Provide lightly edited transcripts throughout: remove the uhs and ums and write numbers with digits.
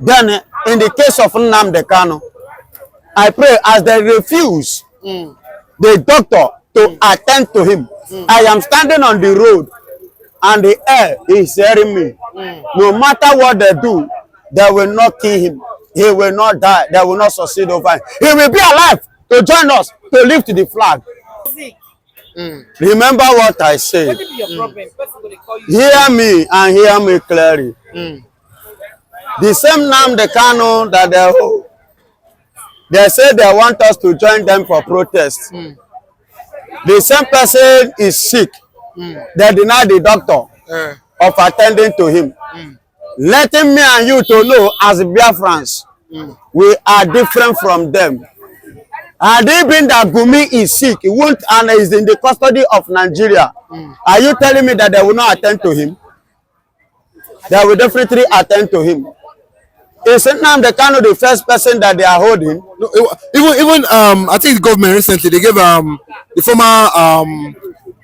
Then, in the case of Nnamdi, I pray as they refuse the doctor to attend to him. I am standing on the road and the air is hearing me. No matter what they do, they will not kill him. He will not die. They will not succeed over him. He will be alive to join us to lift the flag. Remember what I said. Hear me and hear me clearly. The same Nnamdi that they say they want us to join them for protest. The same person is sick. They deny the doctor of attending to him. Letting me and you to know as Biafrans, we are different from them. Had it been that Gumi is sick, he won't, and is in the custody of Nigeria, are you telling me that they will not attend to him? They will definitely attend to him. Is Nnamdi the first person that they are holding? No, even I think the government recently they gave the former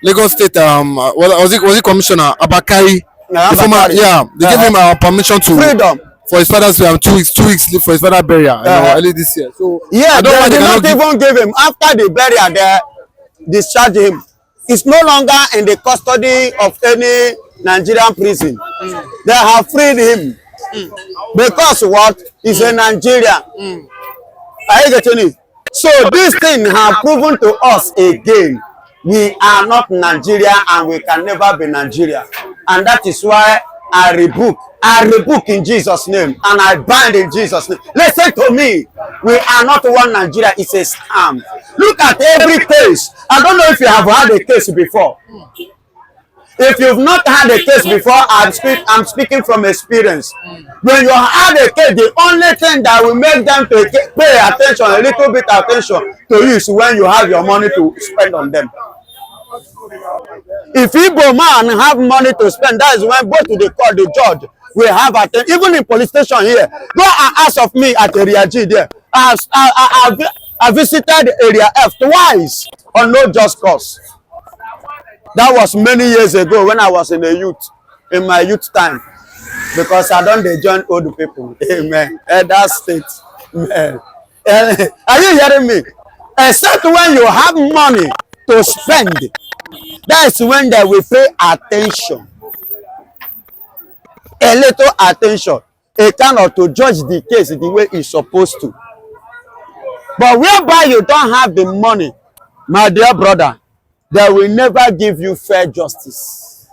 Lagos State was it Commissioner Abakari? Yeah, the former, they gave him permission to freedom for his father's 2 weeks leave for his father's burial early this year. So yeah, they did not even give him after the burial. They discharge him. It's no longer in the custody of any Nigerian prison. They have freed him. Because what is a Nigerian. Are you getting it? So this thing have proven to us again, we are not Nigeria and we can never be Nigeria. And that is why I rebuke in Jesus' name and I bind in Jesus' name. Listen to me. We are not one Nigeria. It's a scam. Look at every case. I don't know if you have had a case before. If you've not had a case before, I'm speaking from experience. When you had a case, the only thing that will make them to pay attention, a little bit attention to you is when you have your money to spend on them. If Igbo man have money to spend, that is when go to the court, the judge will have attention. Even in police station here, go and ask of me at Area G there. I visited Area F twice on no just cause. That was many years ago when I was in my youth time. Because I don't join old people. Amen. That state. Man. Are you hearing me? Except when you have money to spend, that's when they will pay attention. A little attention. A kind of to judge the case the way it's supposed to. But whereby you don't have the money, my dear brother, they will never give you fair justice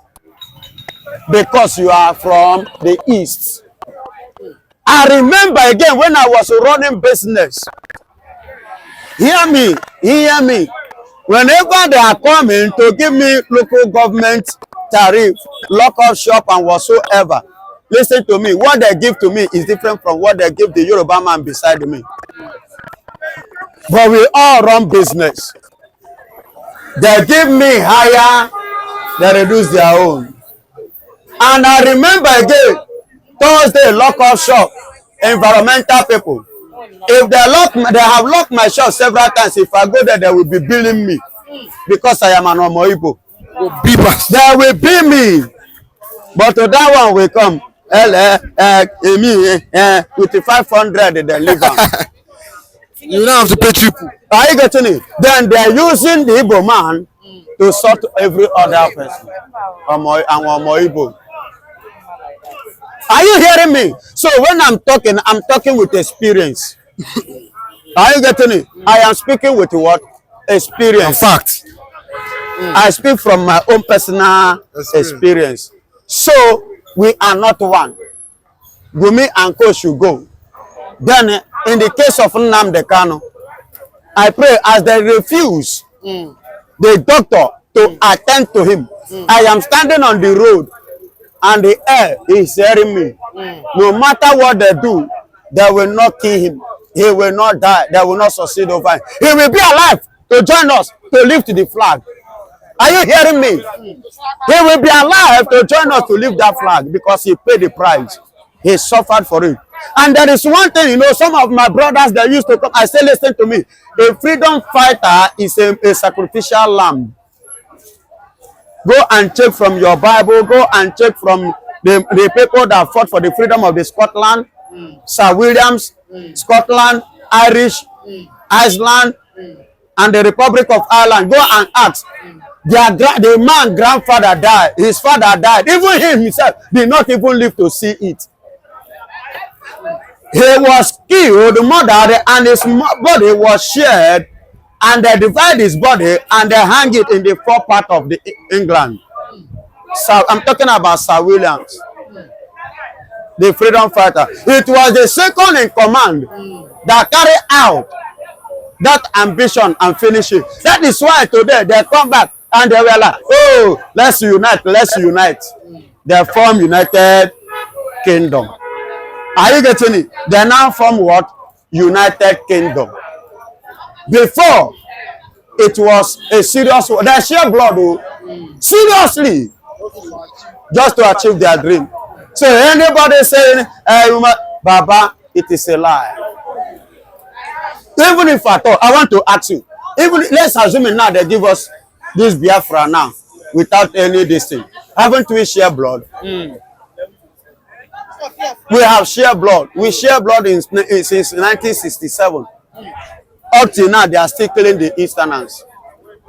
because you are from the east. I remember again when I was running business. Hear me. Whenever they are coming to give me local government tariff, local shop and whatsoever, listen to me. What they give to me is different from what they give the Yoruba man beside me. But we all run business. They give me higher, they reduce their own. And I remember again, Thursday, local shop, environmental people. If they have locked my shop several times, if I go there, they will be billing me because I am an Igbo. They will bill me. But to that one will come, with the 500, they leave them. You don't have to pay triple. Are you getting it? Then they are using the Igbo man to sort every other person. Igbo. Are you hearing me? So when I'm talking with experience. Are you getting it? I am speaking with what? Experience. In fact. I speak from my own personal experience. So we are not one. Gumi and Co should go. Then in the case of Nnamdi, I pray as they refuse the doctor to attend to him. I am standing on the road and the air is hearing me. No matter what they do, they will not kill him. He will not die. They will not succeed over him. He will be alive to join us to lift the flag. Are you hearing me? He will be alive to join us to lift that flag because he paid the price. He suffered for it. And there is one thing, you know, some of my brothers that used to come, I say, listen to me. A freedom fighter is a sacrificial lamb. Go and check from your Bible. Go and check from the people that fought for the freedom of the Scotland. Sir Williams, Scotland, Irish, Iceland, and the Republic of Ireland. Go and ask. The man grandfather died. His father died. Even him himself did not even live to see it. He was killed, murdered, and his body was shared, and they divide his body and they hang it in the four part of the England. So I'm talking about Sir Williams, the freedom fighter. It was the second in command that carried out that ambition and finish it. That is why today they come back and they were like, oh, let's unite, let's unite. They form United Kingdom. Are you getting it? They now form what? United Kingdom. Before, it was a serious war. They shed blood, oh, seriously, just to achieve their dream. So anybody saying, Baba, it is a lie. Even if I thought, I want to ask you, even let's assume now they give us this Biafra now without any this thing. Haven't we shared blood? We have shared blood. We share blood since 1967. Up till now, they are still killing the Easterners.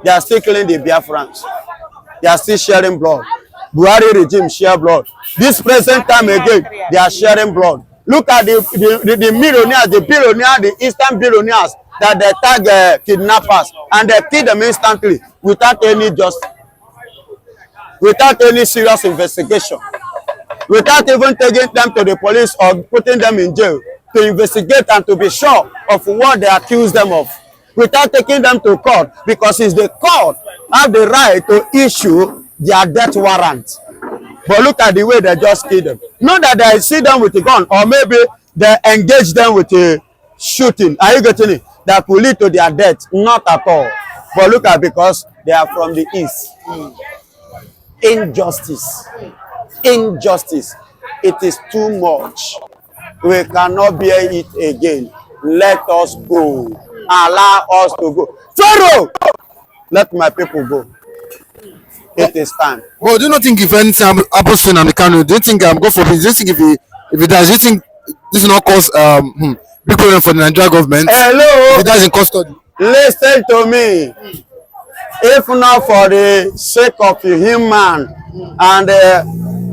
They are still killing the Biafrans. They are still sharing blood. Buhari regime share blood. This present time again, they are sharing blood. Look at the millionaires, the billionaires, the Eastern billionaires that they tag kidnappers and they kill them instantly without any without any serious investigation. Without even taking them to the police or putting them in jail to investigate and to be sure of what they accuse them of. Without taking them to court, because it's the court have the right to issue their death warrant. But look at the way they just kill them. Not that they see them with a gun, or maybe they engage them with a shooting. Are you getting it? That could lead to their death. Not at all. But look at, because they are from the east. Injustice. Injustice. It is too much. We cannot bear it again. Let us go. Allow us to go. Pharaoh, let my people go. It is time. Well, do you not think if anything happens to Nnamdi Kanu, do you think God forbid, do you think if he dies, do you think this will not cause big problem for the Nigerian government? Hello. If he dies in custody. Listen to me. If not for the sake of the human and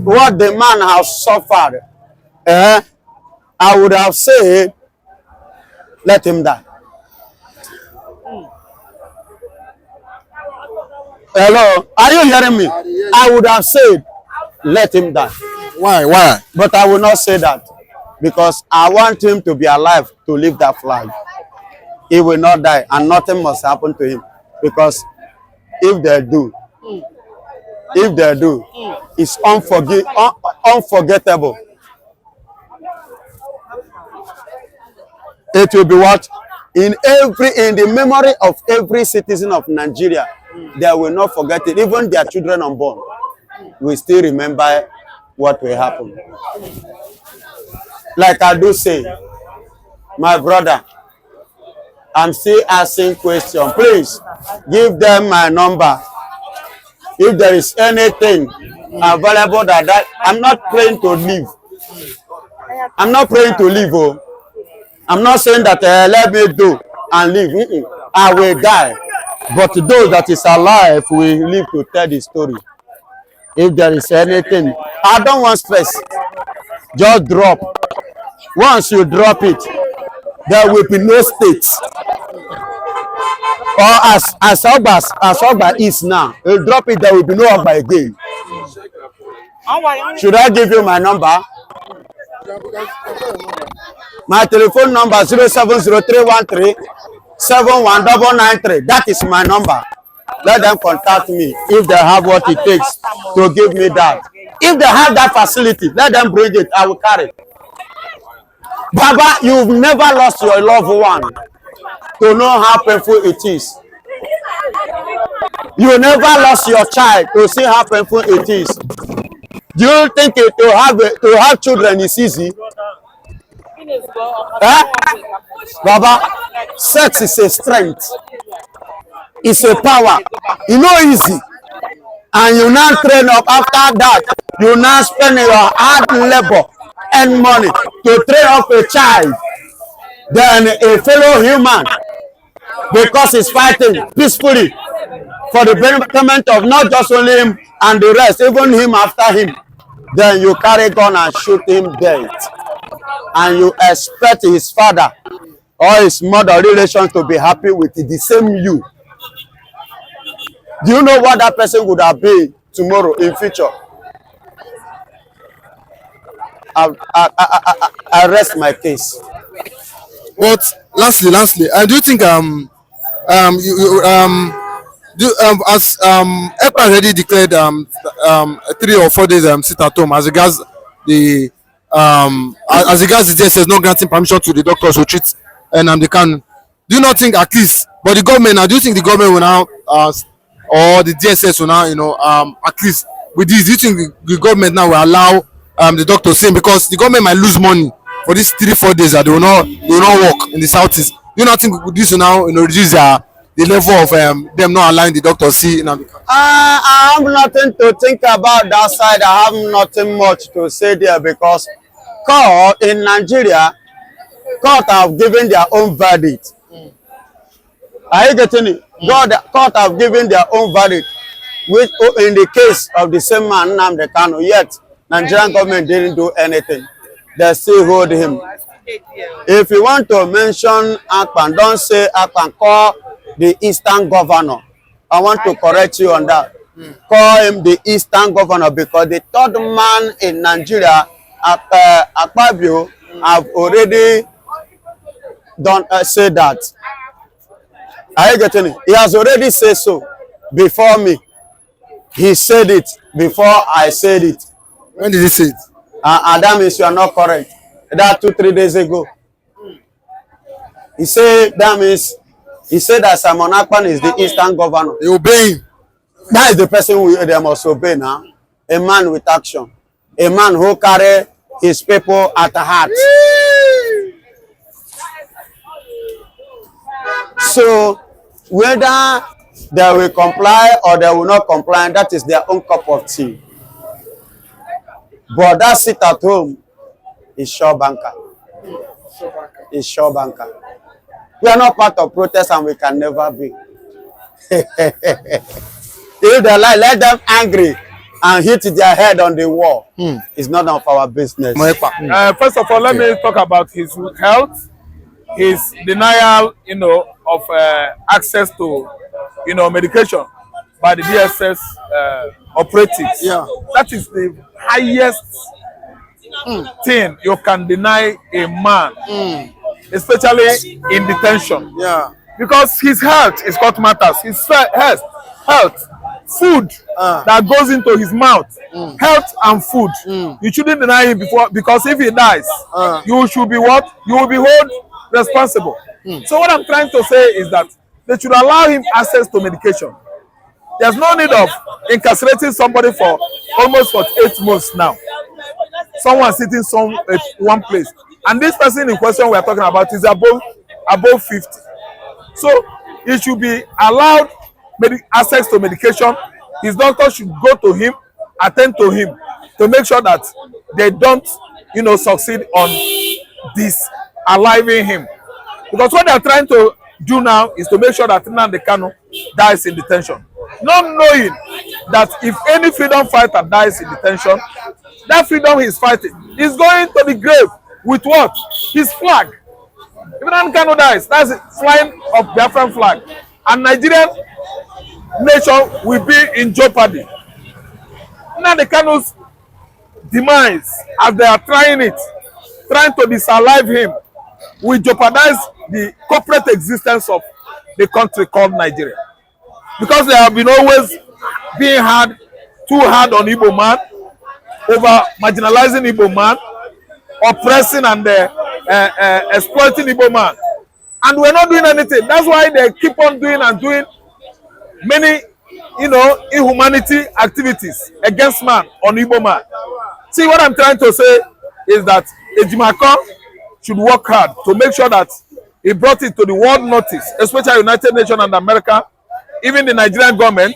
what the man has suffered, I would have said, let him die. Hello, are you hearing me? I would have said, let him die. Why? Why? But I will not say that, because I want him to be alive to lift that flag. He will not die, and nothing must happen to him, because if they do, it's unforgettable. It will be what? In the memory of every citizen of Nigeria, they will not forget it. Even their children unborn will still remember what will happen. Like I do say, my brother, I'm still asking questions. Please give them my number. If there is anything available that I'm not praying to leave. I'm not praying to leave. Oh. I'm not saying that let me do and leave. I will die. But those that is alive will live to tell the story. If there is anything, I don't want stress. Just drop. Once you drop it, there will be no states. Or as Ogba is now, you drop it, there will be no Ogba again. Should I give you my number? My telephone number 070313 71993. That is my number. Let them contact me if they have what it takes to give me that. If they have that facility, let them bring it. I will carry. Baba, you've never lost your loved one to know how painful it is. You never lost your child to see how painful it is. Do you think to have children is easy? Baba, sex is a strength. It's a power. It's not easy. And you now train up after that. You now spend your hard labor earn money to train up a child than a fellow human, because he's fighting peacefully for the betterment of not just only him and the rest, even him after him. Then you carry gun and shoot him dead, and you expect his father or his mother relation to be happy with the same you. Do you know what that person would have been tomorrow in future? I rest my case. But lastly, do you think as Ekpa already declared 3 or 4 days sit at home as regards the DSS not granting permission to the doctors to treat Nnamdi Kanu, do you not think at least, but the government now, do you think the government will now or the DSS will now at least with this, do you think the government now will allow the doctors in, because the government might lose money for these 3-4 days that they will not work in the southeast? Do you not think this will now reduce the level of them not allowing the doctors see? I have nothing to think about that side. I have nothing much to say there, because court in Nigeria, court have given their own verdict. Are you getting it? Court have given their own verdict, which in the case of the same man Nnamdi Kanu, yet Nigerian government didn't do anything. They still hold him. If you want to mention Ekpa, don't say Ekpa, call the Eastern governor. I want to correct you on that. Call him the Eastern governor, because the third man in Nigeria, Ekpa'S, have already done say that. Are you getting it? He has already said so before me. He said it before I said it. When did he say it? And that means you are not correct. That 2-3 days ago. He said that means he said that Simon Ekpa is the Eastern governor. They obey him. That is the person they must obey now. A man with action. A man who carry his people at heart. So whether they will comply or they will not comply, that is their own cup of tea. But that sit at home is sure banker. Is sure banker. We are not part of protest, and we can never be. If they like, let them angry and hit their head on the wall. It's none of our business. First of all, let me talk about his health, his denial, of access to, medication by the DSS operatives. Yeah. That is the highest thing you can deny a man, especially in detention. Yeah. Because his health is what matters. His health, food that goes into his mouth, health and food. You shouldn't deny him before, because if he dies, you should be what? You will be held responsible. So what I'm trying to say is that they should allow him access to medication. There's no need of incarcerating somebody for almost 48 months now. Someone sitting at one place. And this person in question we are talking about is above 50. So he should be allowed access to medication. His doctor should go to him, attend to him, to make sure that they don't, succeed on disaliving him. Because what they are trying to do now is to make sure that Nnamdi Kanu dies in detention. Not knowing that if any freedom fighter dies in detention, that freedom he's fighting is going to the grave with what? His flag. If Nnamdi Kanu dies, that's the flying of Biafran flag. And Nigerian nation will be in jeopardy. Nnamdi Kanu's demise, as they are trying to disalive him, will jeopardize the corporate existence of the country called Nigeria. Because they have been always being too hard on Igbo man, over marginalizing Igbo man, oppressing and exploiting Igbo man. And we're not doing anything. That's why they keep on doing many, inhumanity activities against man on Igbo man. See, what I'm trying to say is that Ejimako should work hard to make sure that he brought it to the world notice, especially United Nations and America, even the Nigerian government.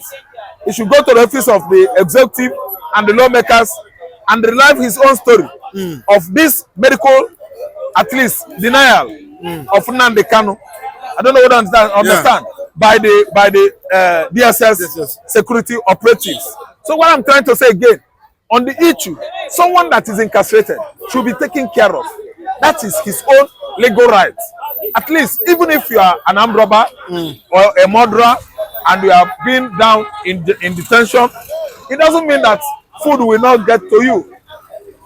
He should go to the office of the executive and the lawmakers and relive his own story of this medical, at least denial of Nnamdi Kanu. I don't know what I understand by the DSS security operatives. So what I'm trying to say again, on the issue, someone that is incarcerated should be taken care of. That is his own legal right. At least, even if you are an armed robber or a murderer and you have been down in detention, it doesn't mean that food will not get to you.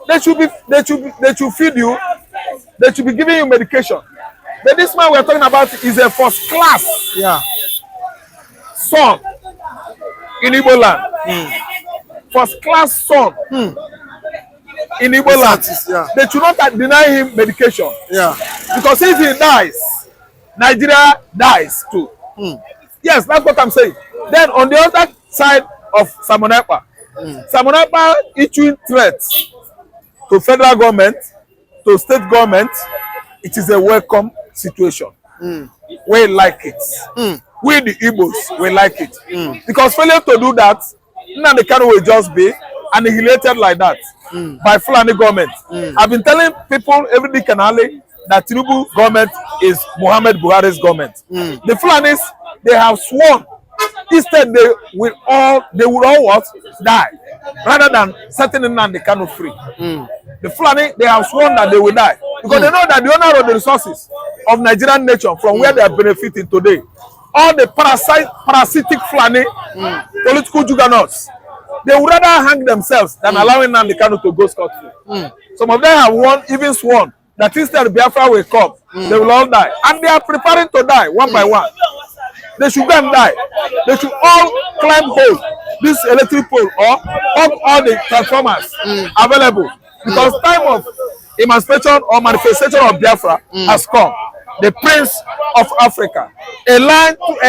They should feed you. They should be giving you medication. But this man we're talking about is a first class son in Igbo land. First class son in Igbo land. They should not deny him medication. Because if he dies, Nigeria dies too. Yes, that's what I'm saying. Then on the other side of Simon Ekpa, Simon Ekpa issuing threats to federal government, to state government, it is a welcome situation. We like it. We the Igbos, we like it. Because failure to do that, Nnamdi Kanu will just be annihilated like that by Fulani government. I've been telling people every day canally that Tinubu government is Muhammad Buhari's government. The Fulanis, they have sworn instead they will all what? Die. Rather than setting Nnamdi Kanu free. The Fulani, they have sworn that they will die. Because they know that the owner of the resources of Nigerian nation from where they are benefiting today, all the parasitic Fulani political juggernauts, they would rather hang themselves than allowing Nnamdi Kanu to go scot-free. Some of them have even sworn that instead Biafra will come, they will all die. And they are preparing to die one by one. They should go and die. They should all climb holes, this electric pole, or up all the transformers available. Because time of emancipation or manifestation of Biafra has come. The Prince of Africa, a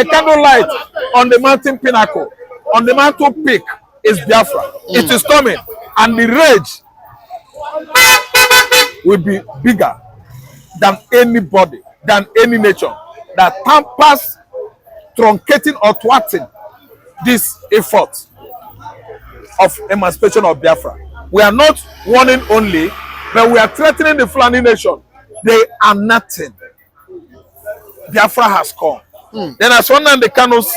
candlelight on the mountain pinnacle, on the mountain peak is Biafra. It is coming, and the rage will be bigger than anybody, than any nation that tampers, truncating or thwarting this effort of emancipation of Biafra. We are not warning only, but we are threatening the Fulani nation. They are nothing. Biafra has come. Then as one of the Kanus,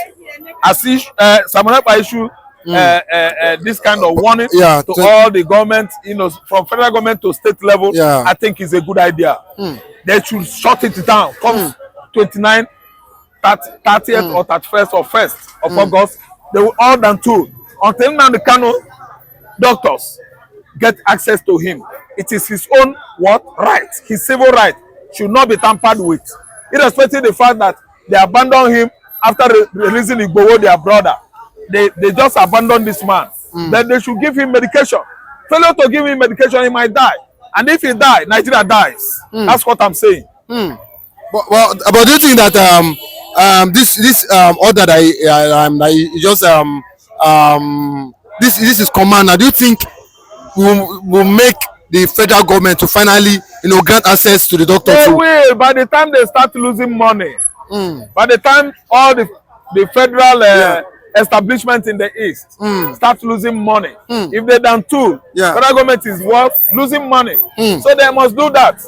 as Simon Ekpa issue this kind of warning to all the government, from federal government to state level, I think is a good idea. They should shut it down. Come 29, 30th or 31st or 1st of August, they will all done too. Until now, the Kanu doctors get access to him. It is his own right. His civil right should not be tampered with. Irrespective of the fact that they abandoned him after releasing Igbo, their brother. They just abandoned this man. Then they should give him medication. Failure to give him medication, he might die. And if he dies, Nigeria dies. That's what I'm saying. But do you think that this order that he just this is command? Now, do you think will make the federal government to finally grant access to the doctor? They will. By the time they start losing money, by the time all the federal establishment in the east start losing money, if they done too, federal government is losing money. So they must do that.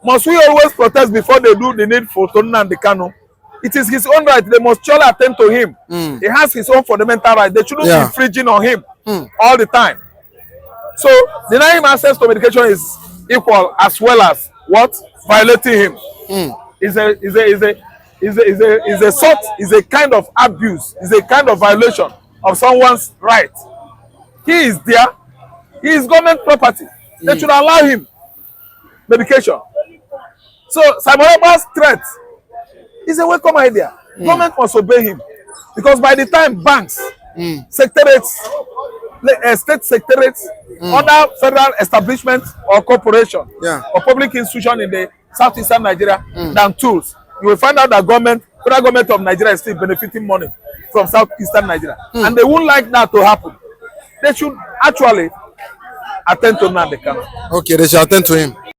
Must we always protest before they do the needful to Nnamdi Kanu? It is his own right. They must surely attend to him. He has his own fundamental right. They shouldn't be infringing on him all the time. So denying him access to medication is equal as well as violating him. Is a kind of abuse. Is a kind of violation of someone's right. He is there. He is government property. They should allow him medication. So Simon Ekpa's threat is a welcome idea. Government must obey him, because by the time banks, secretariats, state secretariats, other federal establishments or corporation or public institution in the southeastern Nigeria than tools, you will find out that federal government of Nigeria is still benefiting money from southeastern Nigeria, and they wouldn't like that to happen. They should actually attend to Nnamdi Kanu. Okay, they should attend to him.